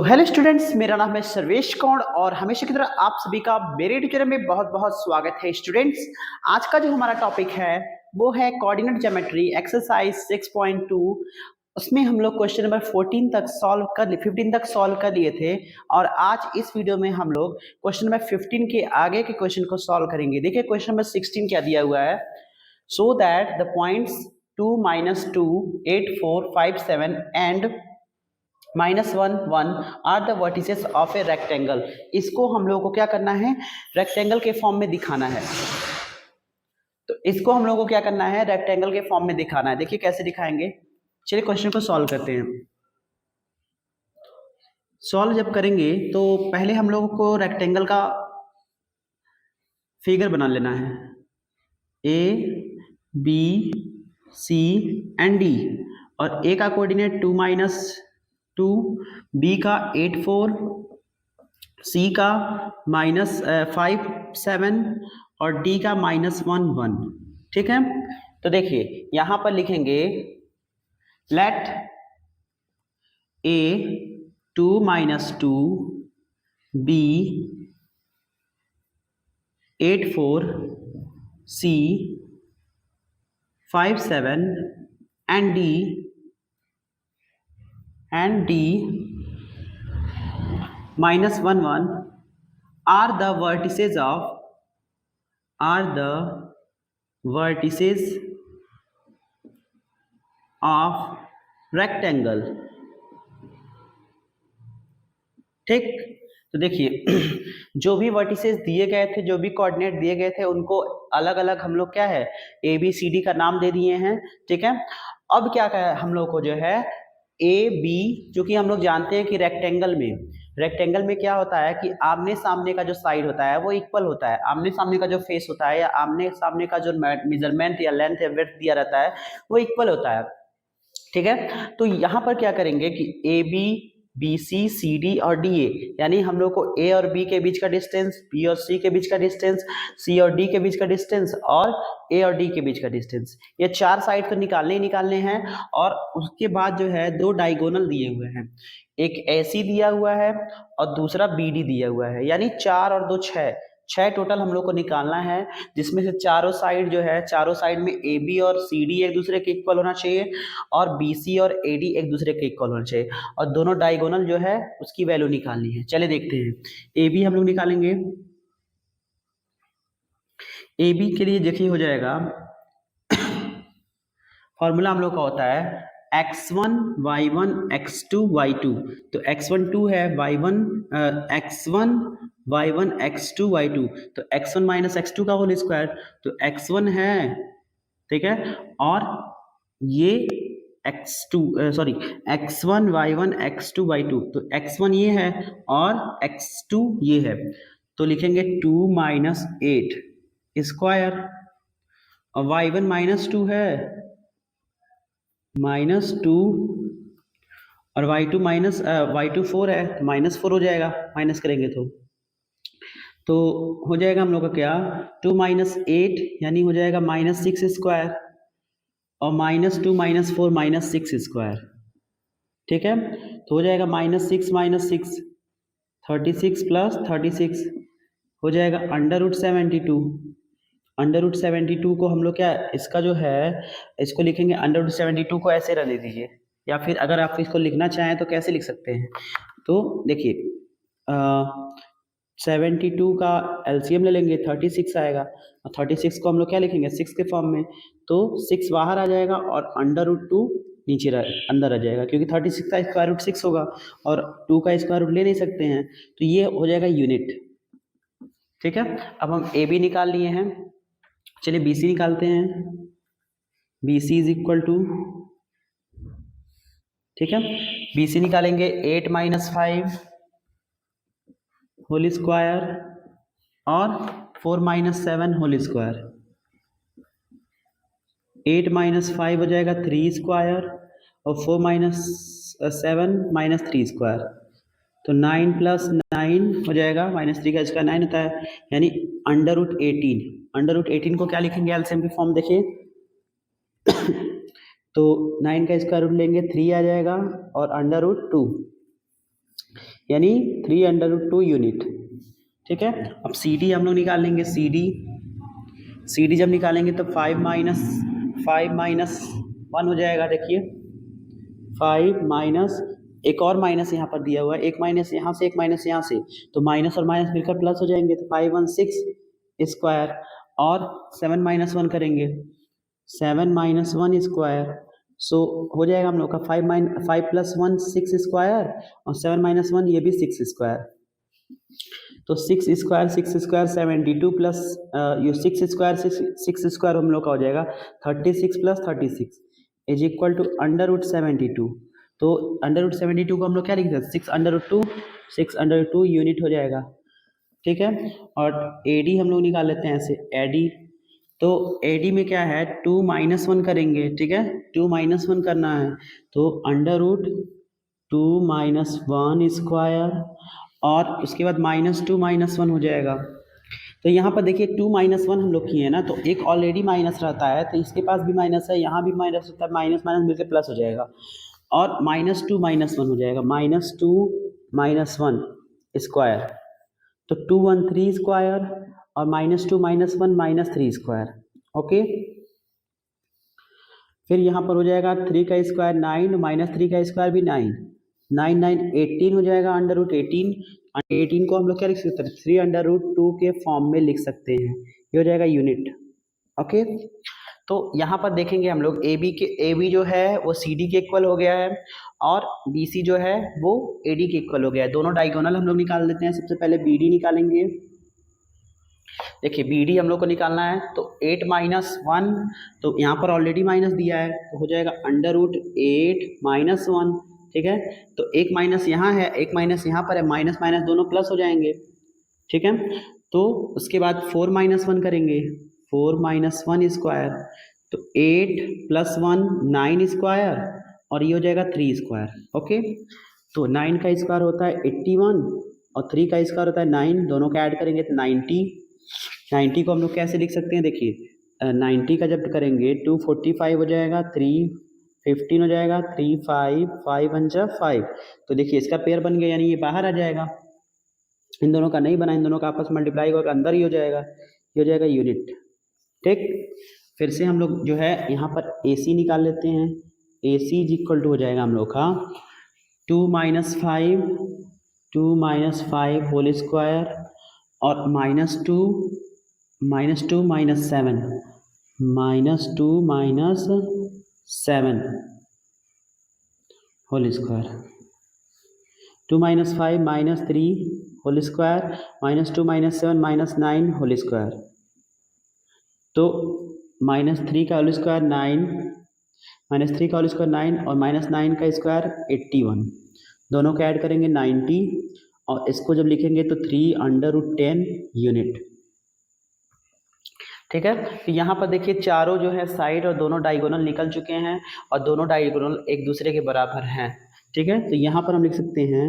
Hello students, मेरा नाम है सर्वेश कौड़ और हमेशा की तरह आप सभी का मेरे ट्यूटोरियल में बहुत बहुत स्वागत है। स्टूडेंट्स, आज का जो हमारा टॉपिक है वो है कोऑर्डिनेट ज्योमेट्री एक्सरसाइज 6.2। उसमें हम लोग क्वेश्चन नंबर 15 तक सॉल्व कर लिए थे और आज इस वीडियो में हम लोग क्वेश्चन नंबर 15 के आगे के क्वेश्चन को सॉल्व करेंगे। देखिए क्वेश्चन नंबर 16 क्या दिया हुआ है। So that the points 2, -2, 8, 4, 5, 7 and -1, 1 are the vertices of a rectangle. इसको हम लोगों को क्या करना है, रेक्टेंगल के फॉर्म में दिखाना है। तो इसको हम लोगों को क्या करना है, रेक्टेंगल के फॉर्म में दिखाना है। देखिए कैसे दिखाएंगे, चलिए क्वेश्चन को सॉल्व करते हैं। सॉल्व जब करेंगे तो पहले हम लोगों को रेक्टेंगल का फिगर बना लेना है। ए, बी, सी एंड डी, और ए का कोऑर्डिनेट 2, -2, बी का 8, 4, सी का -5, 7 और डी का -1, 1। ठीक है, तो देखिए यहां पर लिखेंगे let A 2, -2, B 8, 4, C 5, 7 and D -1, 1 are the vertices of rectangle। ठीक, तो देखिए जो भी वर्टिसेस दिए गए थे, जो भी कोऑर्डिनेट दिए गए थे, उनको अलग अलग हम लोग क्या है ए बी सी डी का नाम दे दिए हैं। ठीक है, अब क्या है हम लोग को जो है ए बी, जो कि हम लोग जानते हैं कि रेक्टेंगल में क्या होता है कि आमने सामने का जो साइड होता है वो इक्वल होता है। आमने सामने का जो फेस होता है या आमने सामने का जो मेजरमेंट या लेंथ या विड्थ दिया रहता है वो इक्वल होता है। ठीक है, तो यहाँ पर क्या करेंगे कि A B, B C, C D और डी ए, यानी हम लोग को ए और बी के बीच का डिस्टेंस, बी और सी के बीच का डिस्टेंस, सी और डी के बीच का डिस्टेंस और ए और डी के बीच का डिस्टेंस, ये चार साइड तो निकालने हैं। और उसके बाद जो है दो डायगोनल दिए हुए हैं, एक ऐसी दिया हुआ है और दूसरा बी डी दिया हुआ है, यानी 4 और 2 6 टोटल हम लोग को निकालना है, जिसमें से चारों साइड जो है, चारों साइड में ए बी और सी डी एक दूसरे के इक्वल होना चाहिए और बी सी और ए डी एक दूसरे के इक्वल होना चाहिए, और दोनों डायगोनल जो है उसकी वैल्यू निकालनी है। चले देखते हैं, ए बी हम लोग निकालेंगे। ए बी के लिए देखिए हो जाएगा, फॉर्मूला हम लोग का होता है x1 y1 x2 y2। तो x1 2 है, y1 x1 y1 x2 y2, तो x1 - x2 का होल स्क्वायर, तो x1 है। ठीक है, और ये x1 y1 x2 y2, तो x1 ये है और x2 ये है, तो लिखेंगे 2 - 8 स्क्वायर, और y1 -2 है, -2, और y2 4 है, तो -4 हो जाएगा, माइनस करेंगे तो हो जाएगा हम लोग का क्या 2 - 8 यानी हो जाएगा -6 स्क्वायर, और -2 - 4 -6 स्क्वायर। ठीक है, तो हो जाएगा -6 - 6 36 + 36 हो जाएगा √72। √72 को हम लोग क्या, इसका जो है इसको लिखेंगे, √72 को ऐसे रख दीजिए, या फिर अगर आप इसको लिखना चाहें तो कैसे लिख सकते हैं। तो देखिए 72 का एलसीएम ले लेंगे, 36 आएगा, और 36 को हम लोग क्या लिखेंगे 6 के फॉर्म में, तो 6 बाहर आ जाएगा और √2 नीचे अंदर आ जाएगा, क्योंकि 36 का स्क्वायर रूट 6 होगा और 2 का स्क्वायर रूट ले नहीं सकते हैं, तो ये हो जाएगा यूनिट। ठीक है, अब हम ए बी निकाल लिए हैं, चलिए बी सी निकालते हैं। B C is equal to, ठीक है, बी सी निकालेंगे 8 - 5 होल स्क्वायर और 4 - 7 होल स्क्वायर। 8 - 5 हो जाएगा 3 स्क्वायर और 4 - 7 -3 स्क्वायर, तो 9 + 9 हो जाएगा, -3 का स्क्वायर 9 होता है, यानी √18। √18 को क्या लिखेंगे एलसीएम की फॉर्म, देखिए तो 9 का स्क्वायर रूट लेंगे 3 आ जाएगा और √2 यानी 3/2 यूनिट। ठीक है, अब सी डी हम लोग निकाल लेंगे। सी डी जब निकालेंगे तो 5 माइनस 1 हो जाएगा। देखिए 5 माइनस, एक और माइनस यहाँ पर दिया हुआ है, एक माइनस यहाँ से एक माइनस यहाँ से, तो माइनस और माइनस मिलकर प्लस हो जाएंगे। तो 5 1 6 स्क्वायर, और 7 माइनस 1 करेंगे, 7 माइनस 1 स्क्वायर। सो हो जाएगा हम लोग का 5 प्लस 1 6 स्क्वायर, और 7 माइनस 1 ये भी 6 स्क्वायर। तो 6 स्क्वायर 72 प्लस ये 6 स्क्वायर हम लोग का हो जाएगा 36 प्लस 36 इज इक्वल टू √72। तो √72 को हम लोग क्या लिख सकते हैं, 6√2 यूनिट हो जाएगा। ठीक है, और एडी हम लोग निकाल लेते हैं ऐसे, एडी। तो एडी में क्या है, 2 माइनस 1 करेंगे। ठीक है, 2 माइनस 1 करना है, तो √2 माइनस 1 स्क्वायर, और उसके बाद -2 माइनस 1 हो जाएगा। तो यहाँ पर देखिए 2 माइनस 1 हम लोग किए हैं ना, तो एक ऑलरेडी माइनस रहता है, तो इसके पास भी माइनस है, यहाँ भी माइनस रहता है, माइनस माइनस मिलकर प्लस हो जाएगा, और -2 माइनस 1 हो जाएगा, -2 माइनस 1 स्क्वायर। तो 2 1 3 स्क्वायर, और -2 माइनस 1 -3 स्क्वायर। ओके, फिर यहाँ पर हो जाएगा 3 का स्क्वायर 9, -3 का स्क्वायर भी 9, 9 9 18 हो जाएगा, √18। 18 को हम लोग क्या लिख सकते हैं, 3/2 के फॉर्म में लिख सकते हैं, ये हो जाएगा यूनिट। ओके, तो यहाँ पर देखेंगे हम लोग ए बी जो है वो सी डी के इक्वल हो गया है, और बी सी जो है वो ए डी के इक्वल हो गया है। दोनों डायगोनल हम लोग निकाल लेते हैं। सबसे पहले बी डी निकालेंगे। देखिए बी डी हम लोग को निकालना है, तो 8 माइनस 1, तो यहाँ पर ऑलरेडी माइनस दिया है, तो हो जाएगा √8 माइनस 1। ठीक है, तो एक माइनस यहाँ है, एक माइनस यहाँ पर है, माइनस माइनस दोनों प्लस हो जाएंगे। ठीक है, तो उसके बाद 4 माइनस 1 करेंगे, 4 माइनस 1 स्क्वायर, तो 8 प्लस 1 9 स्क्वायर, और ये हो जाएगा 3 स्क्वायर। ओके, तो 9 का स्क्वायर होता है 81, और 3 का स्क्वायर होता है 9, दोनों का ऐड करेंगे तो 90। 90 को हम लोग कैसे लिख सकते हैं, देखिए 90 का जब करेंगे 245 हो जाएगा, 3 15 हो जाएगा, 3 5 5 1 5। तो देखिए इसका पेयर बन गया, यानी ये बाहर आ जाएगा, इन दोनों का नहीं बना, इन दोनों का आपस में मल्टीप्लाई होकर अंदर ही हो जाएगा, ये हो जाएगा यूनिट। ठीक, फिर से हम लोग जो है यहाँ पर ए सी निकाल लेते हैं। ए सी इज इक्वल टू हो जाएगा हम लोग का 2 माइनस 5 होल स्क्वायर, और -2 minus 7 -2 minus 7 whole square, 2 minus 5 -3 whole square, -2 minus 7 -9 whole square. तो -3 का होल स्क्वायर 9, -3 का होल स्क्वायर 9, और -9 का स्क्वायर 81, दोनों का ऐड करेंगे 90, और इसको जब लिखेंगे तो 3/10 यूनिट। ठीक है, तो यहाँ पर देखिए चारों जो है साइड और दोनों डायगोनल निकल चुके हैं, और दोनों डायगोनल एक दूसरे के बराबर हैं। ठीक है, तो यहाँ पर हम लिख सकते हैं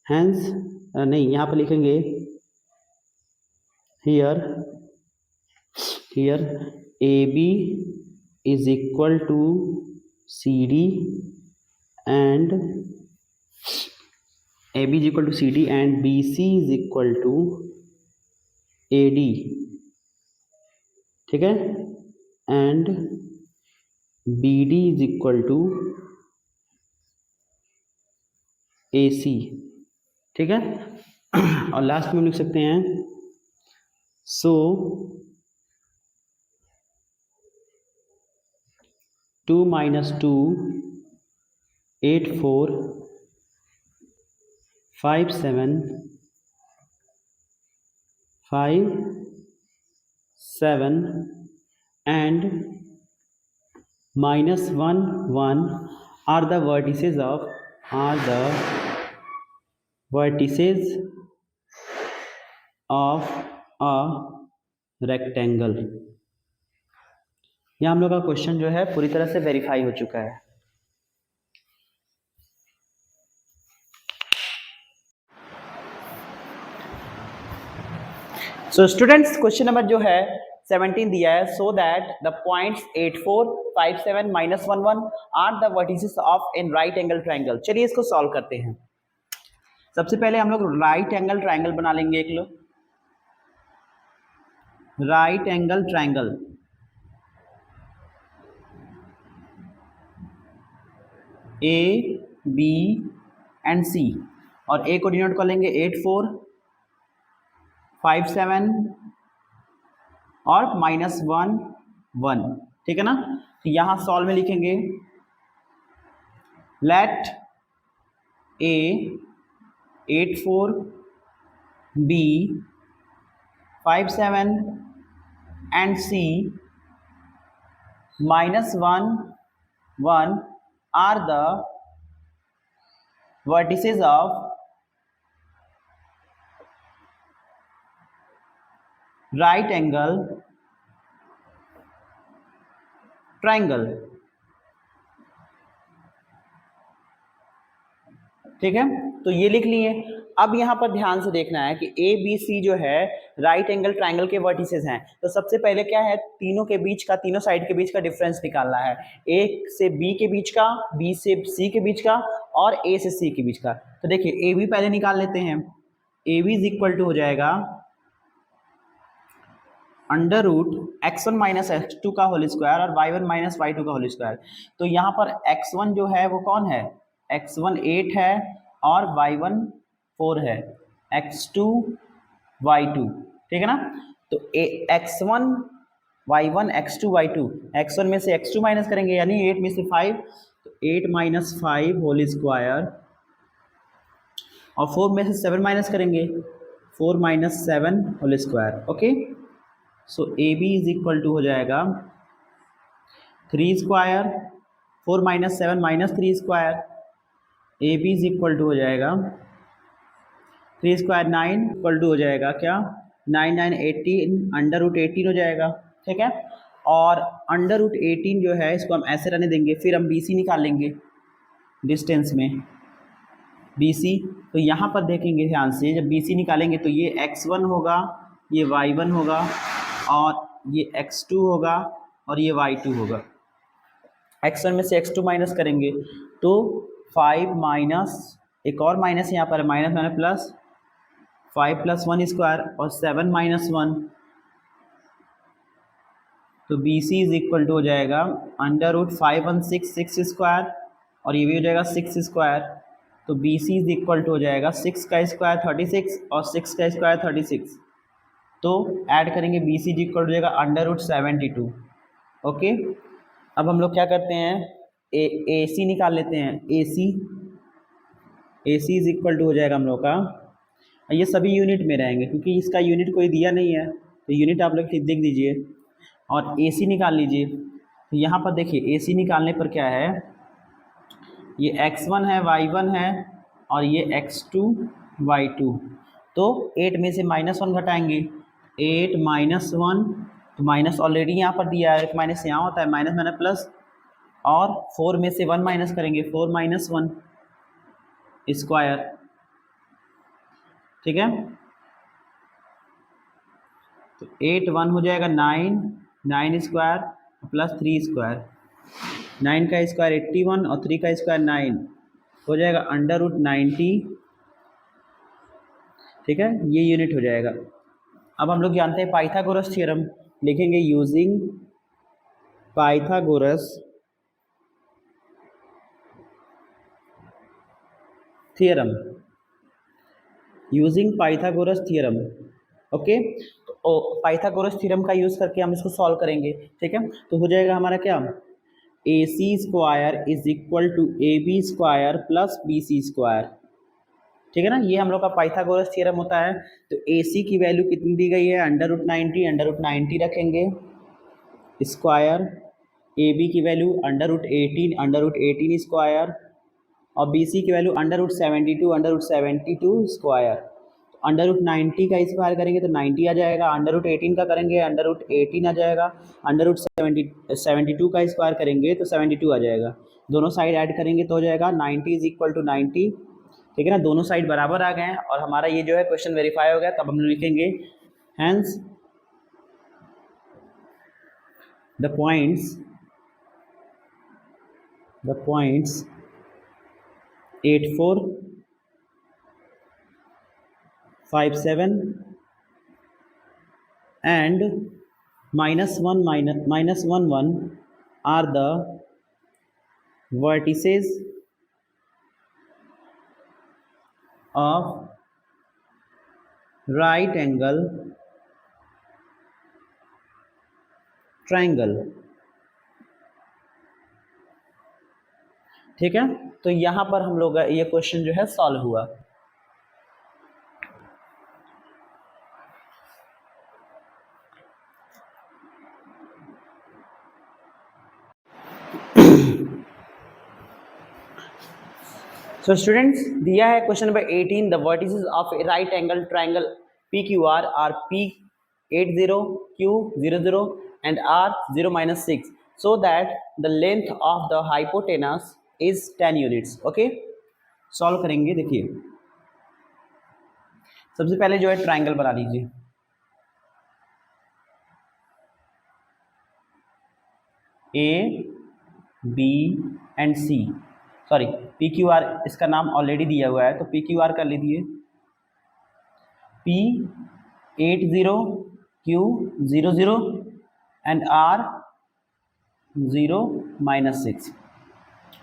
हैंस, नहीं यहाँ पर लिखेंगे here A B is equal to C D, and A B is equal to C D, and B C is equal to A D. ठीक है, and B D is equal to A C. ठीक है, और last में हम लिख सकते हैं so 2 minus 2 8 4 5 7 5 7 and -1 1 are the vertices of a rectangle। यह हम लोग का क्वेश्चन जो है पूरी तरह से वेरीफाई हो चुका है। सो स्टूडेंट्स, क्वेश्चन नंबर जो है 17 दिया है, so that the points 8 4 5 7 -1 1 are the vertices of an right angle triangle. चलिए इसको सॉल्व करते हैं। सबसे पहले हम लोग राइट एंगल ट्राइंगल बना लेंगे एक लोग, right angle triangle. A B and C, और ए को डिनोट कर लेंगे 8 4 5 7 और -1 1, ठीक है ना। तो यहाँ सॉल्व में लिखेंगे let A 8 4 B 5 7 and C -1 1 are the vertices of right angle triangle, ठीक है। तो ये लिख लिए। अब यहाँ पर ध्यान से देखना है कि ए बी सी जो है राइट एंगल ट्राइंगल के वर्टिसेस हैं। तो सबसे पहले क्या है, तीनों के बीच का, तीनों साइड के बीच का डिफरेंस निकालना है। ए से बी के बीच का, बी से सी के बीच का और ए से सी के बीच का। तो देखिए ए बी पहले निकाल लेते हैं। A B is equal to हो जाएगा under root x1 minus x2 का होल स्क्वायर और y1 माइनस y2 का होल स्क्वायर। तो यहाँ पर x1 जो है वो कौन है, x1 8 है और y1 4 है, x2 y2, ठीक है ना। तो x1 y1 x2 y2, x1 में से x2 माइनस करेंगे यानी 8 में से 5, तो 8 माइनस 5 होल स्क्वायर और 4 में से 7 माइनस करेंगे, 4 minus 7 whole square. Okay, so A B is equal to हो जाएगा 3 square, 4 minus 7 minus 3 square, A B is equal to हो जाएगा 3 स्क्वायर 9 इक्वल टू हो जाएगा क्या, 9 9 18, अंडर रूट 18 हो जाएगा, ठीक है। और अंडर रूट 18 जो है इसको हम ऐसे रहने देंगे, फिर हम बी सी निकाल लेंगे डिस्टेंस में, बी सी। तो यहाँ पर देखेंगे ध्यान से, जब बी सी निकालेंगे तो ये x1 होगा, ये y1 होगा और ये x2 होगा और ये y2 होगा। x1 में से x2 माइनस करेंगे तो 5 माइनस, एक और माइनस यहाँ पर minus minus plus, 5 plus 1 square और 7 माइनस 1, तो B C is equal to हो जाएगा अंडर रूट 5 1 6 6 स्क्वायर और ये भी हो जाएगा 6 स्क्वायर। तो B C is equal to हो जाएगा 6 का स्क्वायर 36 और 6 का स्क्वायर 36। तो ऐड करेंगे बी सी इक्वल हो जाएगा अंडर रूट 72। ओके, अब हम लोग क्या करते हैं, ए सी निकाल लेते हैं। ए सी इज इक्वल टू हो जाएगा हम लोग का, ये सभी यूनिट में रहेंगे क्योंकि इसका यूनिट कोई दिया नहीं है, तो यूनिट आप लोग देख दीजिए और ए सी निकाल लीजिए। तो यहाँ पर देखिए ए सी निकालने पर क्या है, ये x1 है, y1 है और ये x2 y2। तो 8 में से -1 घटाएंगे, 8 माइनस 1, तो माइनस ऑलरेडी यहाँ पर दिया है, एक माइनस यहाँ होता है, माइनस माइनस प्लस, और 4 में से 1 माइनस करेंगे, 4 माइनस 1 स्क्वायर, ठीक है। तो 8 1 हो जाएगा 9, 9 स्क्वायर प्लस 3 स्क्वायर, 9 का स्क्वायर 81 और 3 का स्क्वायर 9 हो जाएगा अंडर रूट 90, ठीक है, ये यूनिट हो जाएगा। अब हम लोग जानते हैं पाइथागोरस थ्योरम, लिखेंगे using Pythagoras theorem, using Pythagoras theorem. Okay, तो पाइथागोरस थ्योरम का यूज़ करके हम इसको सॉल्व करेंगे, ठीक है। तो हो जाएगा हमारा क्या, A C square is equal to A B square plus B C square, ठीक है ना। ये हम लोग का पाइथागोरस थ्योरम होता है। तो ए सी की वैल्यू कितनी दी गई है, अंडर रूट 90, अंडर रूट 90 रखेंगे स्क्वायर, ए बी की value under root 18, under root 18 square और बी सी की value under root 72, under root 72 square. Under root 90 का स्क्वायर करेंगे तो 90 आ जाएगा, अंडर रूट 18 का करेंगे अंडर रूट 18 आ जाएगा, अंडर रूट 72 का स्क्वायर करेंगे तो 72 आ जाएगा। दोनों साइड ऐड करेंगे तो हो जाएगा 90 इज इक्वल टू 90, ठीक है ना। दोनों साइड बराबर आ गए हैं और हमारा ये जो है क्वेश्चन वेरीफाई हो गया। तब हम लिखेंगे hence the points 8 4 57 and -1 are the vertices of right angle triangle। ठीक है, तो यहां पर हम लोग ये क्वेश्चन जो है सॉल्व हुआ। सो स्टूडेंट्स, दिया है question number 18, the vertices of a right angle triangle PQR are P80, Q00 and R0-6 so that the length of the hypotenuse is 10 units। Okay, solve करेंगे। देखिए, सबसे पहले जो है ट्राइंगल बना लीजिए। A, B and C, sorry PQR, इसका नाम ऑलरेडी दिया हुआ है तो PQR कर लीजिए। P80, Q00 and R0-6।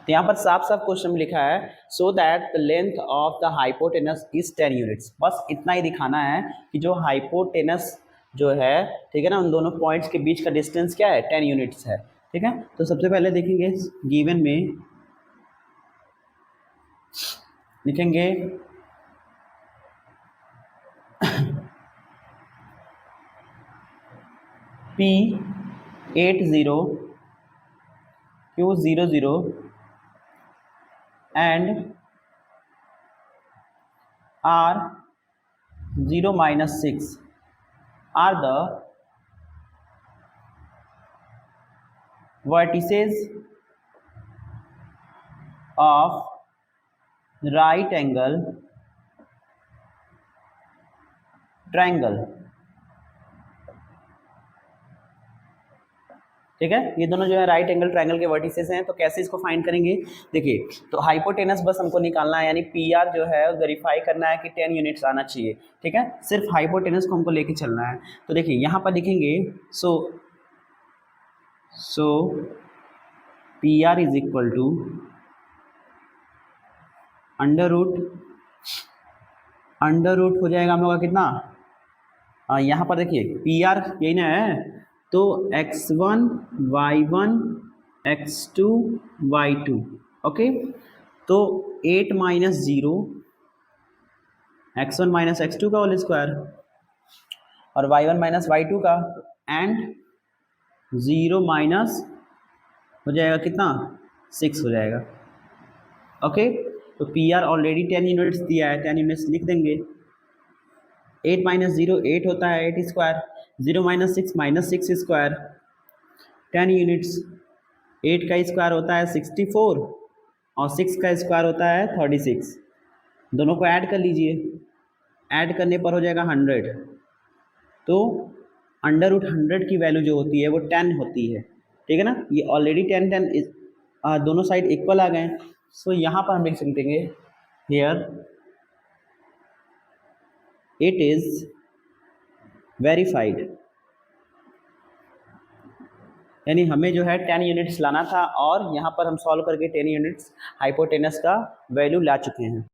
तो यहाँ पर साफ साफ क्वेश्चन में लिखा है so that the length of the hypotenuse is 10 units. बस इतना ही दिखाना है कि जो हाइपोटेनस जो है, ठीक है ना, उन दोनों पॉइंट्स के बीच का डिस्टेंस क्या है, 10 यूनिट्स है। ठीक है, तो सबसे पहले देखेंगे गिवन में लिखेंगे P80, Q00 and R0-6 are the vertices of right angle triangle। ठीक है, ये दोनों जो है राइट एंगल ट्रायंगल के वर्टिसेस हैं। तो कैसे इसको फाइंड करेंगे, देखिए, तो हाइपोटेनस बस हमको निकालना है, यानी PR जो है वेरीफाई करना है कि 10 यूनिट्स आना चाहिए। ठीक है, सिर्फ हाइपोटेनस को हमको लेके चलना है। तो देखिए यहाँ पर लिखेंगे so PR is equal to under root हो जाएगा हम लोग का कितना, यहाँ पर देखिए PR यही ना है, तो x1 y1 x2 y2। Okay, तो 8 - 0 x1 - x2 का होल स्क्वायर और y1 - y2 का, एंड 0 माइनस हो जाएगा कितना, 6 हो जाएगा। ओके, तो PR ऑलरेडी 10 यूनिट्स दिया है, 10 यूनिट्स लिख देंगे। 8 - 0 8 होता है, 8 स्क्वायर, 0 - 6 -6 स्क्वायर, 10 यूनिट्स। 8 का स्क्वायर होता है 64 और 6 का स्क्वायर होता है 36। दोनों को ऐड कर लीजिए, ऐड करने पर हो जाएगा 100। तो अंडर रूट 100 की वैल्यू जो होती है वो 10 होती है। ठीक है ना, ये ऑलरेडी 10 दोनों साइड इक्वल आ गए। सो यहाँ पर हम लिख सकते हैं हियर इट इज वेरीफाइड, यानी हमें जो है 10 यूनिट्स लाना था और यहाँ पर हम सॉल्व करके 10 यूनिट्स हाइपोटेनस का वैल्यू ला चुके हैं।